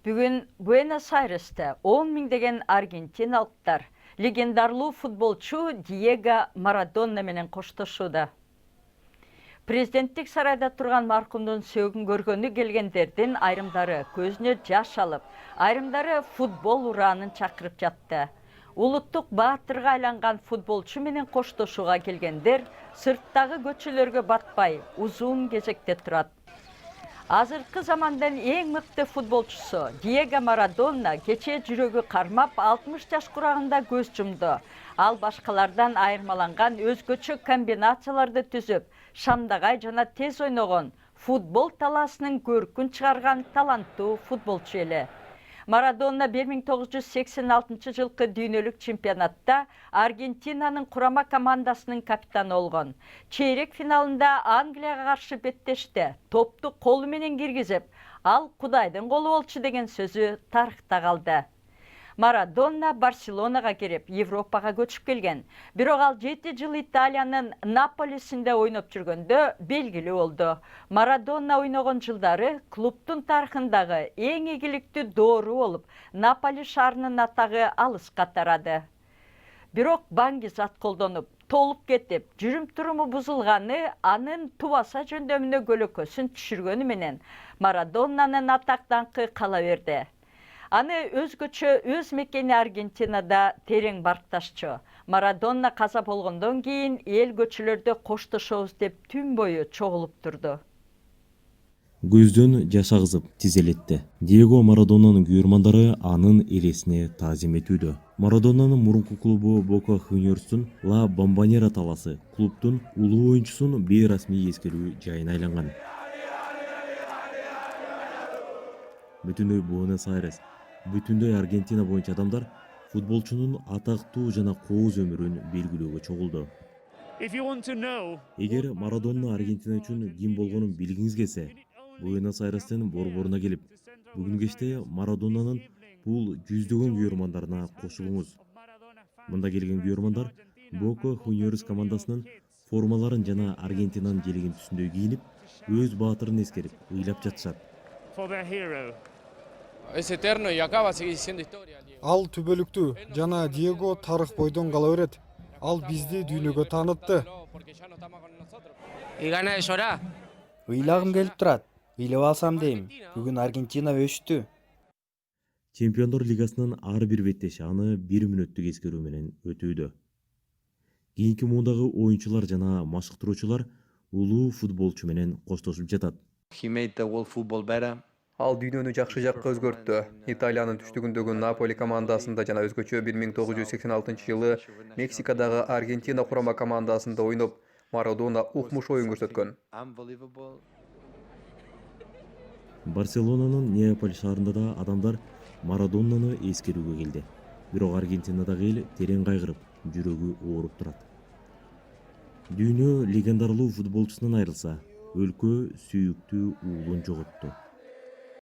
Бүгін Буэнос-Айресте 10 миңдеген аргентиналықтар легендарлуу футболчу Диего Марадона менен коштошууда. Президенттик сарайда турган маркумдун сөөгүн көргөнү келгендердин айрымдары көзүнө жаш алып, айрымдары футбол ураанын чакырып жатты. Улуттук баатырга айланган футболчу менен коштошууга келгендер сырттагы көчөлөргө батпай, узун кезекте турат. Азыркы замандын эң мыкты футболчусу Диего Марадона кечээ жүрөгү кармап 60 жаш курагында көз жумду. Ал башкалардан айырмаланган өзгөчө комбинацияларды түзүп, шамдагай жана тез ойногон, футбол талаасынын көркүн чыгарган таланттуу футболчу эле. Марадона 1986 жылкы дүйнөлүк чемпионатта Аргентинанын курама командасынын капитаны болгон. Чейрек финалында Англияга каршы беттеште топту колу менен киргизип, ал Кудайдын колу болчу деген сөзү тарыхта калды. Марадона Барселонага келип, Европага көчүп келген. Бирок ал 7 жыл Италиянын Наполисинде ойноп жүргөндө белгилүү болду. Марадона ойногон жылдары клубтун тарыхындагы эң ийгиликтүү доору болуп, Наполи шаарынын атагы алыска тарады. Бирок баңгизат колдонуп, толуп кетип, жүрүм-туруму бузулганы анын тубаса жөндөмүнө көлөкөсүн түшүргөнү менен Марадонанын атак даңкы кала берди. Аны өзгөчө өз мекени Аргентинада терең баркташчу. Марадона каза болгондон кийин эл көчөлөрдө коштошобуз деп түн бою чогулуп турду. Көздөн жаш агызып тизелетти. Диего Марадонанын күйөрмандары анын элесине таазим этүүдө. Марадонанын мурунку клубу Бока Хуниорстун Ла Бомбонера талаасы клубтун улуу оюнчусун бейрасмий эскерүү жайына айланган. Бүтүндөй Буэнос-Айрес, бүтүндөй Аргентина боюнча адамдар футболчунун атактуу жана кооз өмүрүн белгилөөгө чогулду. Эгер Марадона Аргентина үчүн ким болгонун билгиңиз келсе, Буэнос-Айрестен борборуна келип, бүгүн кечте Марадонанын бул жүздөгөн күйөрмандарына кошулуңуз. Мында келген күйөрмандар Бока Хуниорс командасынын формаларын жана Аргентинанын желегин түсүндөй кийинип, өз баатырын эскерип, ыйлап жатышат. Ал түбөлүктүү жана Диего тарых бойдон кала берет. Ал бизди дүйнөгө таанытты. Ыйлагым келип турат. Ыйлап алсам дейм. Бүгүн Аргентина өчтү. Чемпиондор лигасынын ар бир беттеши аны 1 мүнөттүк эскерүү менен өтүүдө. Кийинки муундагы оюнчулар жана машыктыруучулар улуу футболчу менен коштошуп жатат. Ал дүйнөнү жакшы жакка өзгөрттү. Италиянын түштүгүндөгү Наполи командасында жана өзгөчө 1986 жылы Мексикадагы Аргентина курама командасында ойноп, Марадона укмуш оюн көрсөткөн. Барселонанын Неаполь шаарында да адамдар Марадонаны эскерүүгө келди. Бирок Аргентинадагы эл терең кайгырып, жүрөгү ооруп турат. Дүйнө легендарлуу футболчусунан айрылса, өлкө сүйүктүү уулун жоготту.